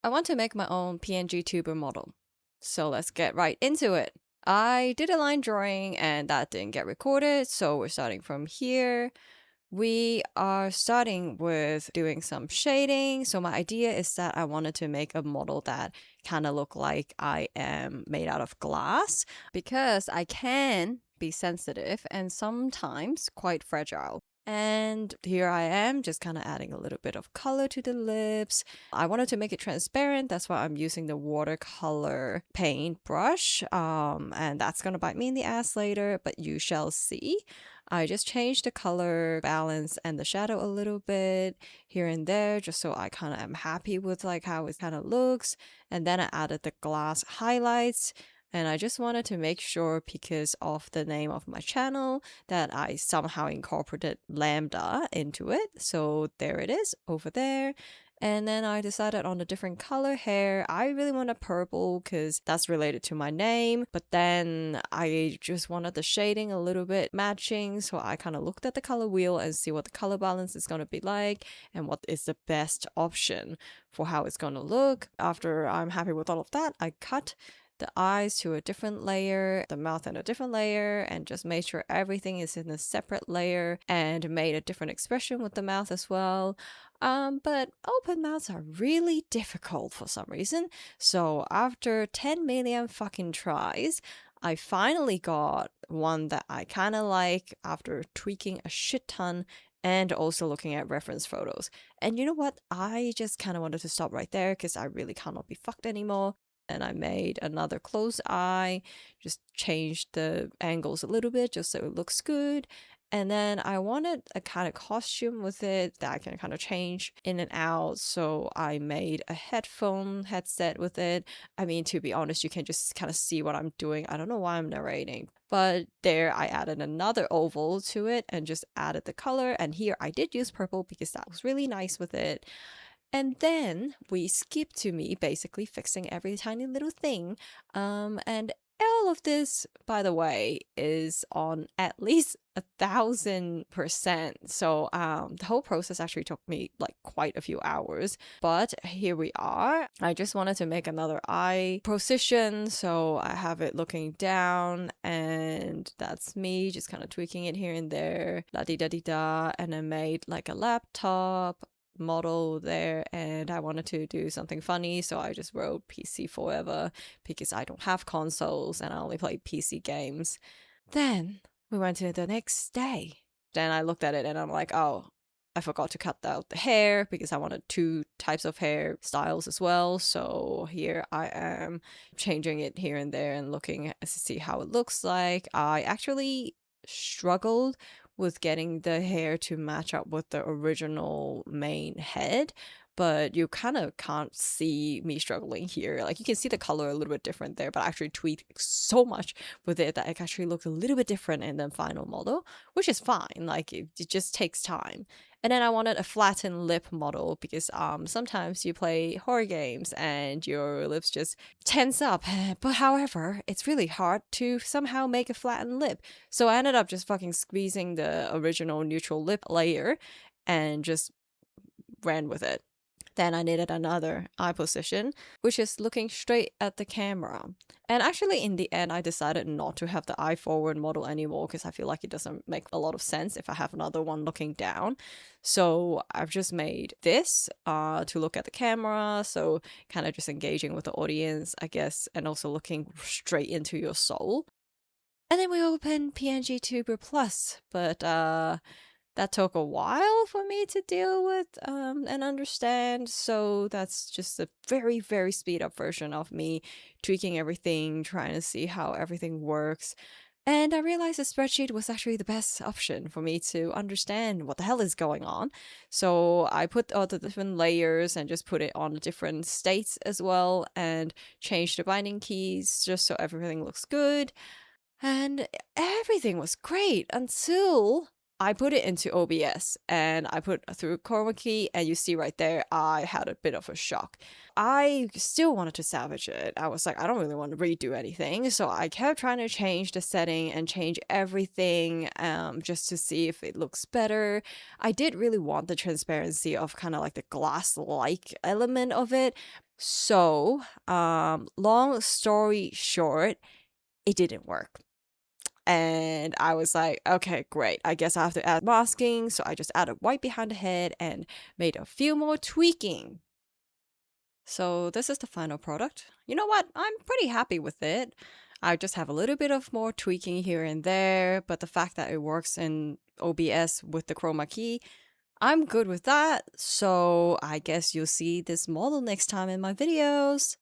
I want to make my own PNGTuber model. So let's get right into it. I did a line drawing and that didn't get recorded, so we're starting from here. We are starting with doing some shading. So my idea is that I wanted to make a model that kind of look like I am made out of glass because I can be sensitive and sometimes quite fragile. And here I am just kind of adding a little bit of color to the lips. I wanted to make it transparent. That's why I'm using the watercolor paint brush. And that's going to bite me in the ass later, but you shall see. I just changed the color balance and the shadow a little bit here and there just so I kind of am happy with like how it kind of looks. And then I added the glass highlights. And I just wanted to make sure because of the name of my channel that I somehow incorporated lambda into it. So there it is over there. And then I decided on a different color hair. I really wanted purple because that's related to my name. But then I just wanted the shading a little bit matching. So I kind of looked at the color wheel and see what the color balance is going to be like and what is the best option for how it's going to look. After I'm happy with all of that, I cut the eyes to a different layer, the mouth in a different layer, and just made sure everything is in a separate layer and made a different expression with the mouth as well. But open mouths are really difficult for some reason. So after 10 million fucking tries, I finally got one that I kind of like after tweaking a shit ton and also looking at reference photos. And you know what? I just kind of wanted to stop right there because I really cannot be fucked anymore. And I made another closed eye, just changed the angles a little bit just so it looks good. And then I wanted a kind of costume with it that I can kind of change in and out. So I made a headset with it. I mean, to be honest, you can just kind of see what I'm doing. I don't know why I'm narrating. But there I added another oval to it and just added the color. And here I did use purple because that was really nice with it. And then we skip to me basically fixing every tiny little thing. And all of this, by the way, is on at least 1,000%. So the whole process actually took me like quite a few hours. But here we are. I just wanted to make another eye position. So I have it looking down and that's me just kind of tweaking it here and there. La di da di da. And I made like a laptop model there and I wanted to do something funny, so I just wrote PC forever because I don't have consoles and I only play PC games. Then we went to the next day. Then I looked at it and I'm like, oh, I forgot to cut out the hair because I wanted two types of hair styles as well. So here I am changing it here and there and looking to see how it looks like. I actually struggled with getting the hair to match up with the original main head, but you kind of can't see me struggling here. Like you can see the color a little bit different there, but I actually tweaked so much with it that it actually looks a little bit different in the final model, which is fine. Like it just takes time. And then I wanted a flattened lip model because sometimes you play horror games and your lips just tense up. But however, it's really hard to somehow make a flattened lip. So I ended up just fucking squeezing the original neutral lip layer and just ran with it. Then I needed another eye position, which is looking straight at the camera. And actually, in the end, I decided not to have the eye forward model anymore because I feel like it doesn't make a lot of sense if I have another one looking down. So I've just made this to look at the camera. So kind of just engaging with the audience, I guess, and also looking straight into your soul. And then we opened PNGTuber Plus, but that took a while for me to deal with and understand. So that's just a very, very speed up version of me tweaking everything, trying to see how everything works. And I realized a spreadsheet was actually the best option for me to understand what the hell is going on. So I put all the different layers and just put it on the different states as well and changed the binding keys just so everything looks good. And everything was great until I put it into OBS and I put through chroma key, and you see right there, I had a bit of a shock. I still wanted to salvage it. I was like, I don't really want to redo anything. So I kept trying to change the setting and change everything just to see if it looks better. I did really want the transparency of kind of like the glass-like element of it. So, long story short, it didn't work. And I was like, okay, great. I guess I have to add masking. So I just added white behind the head and made a few more tweaking. So this is the final product. You know what? I'm pretty happy with it. I just have a little bit of more tweaking here and there, but the fact that it works in OBS with the chroma key, I'm good with that. So I guess you'll see this model next time in my videos.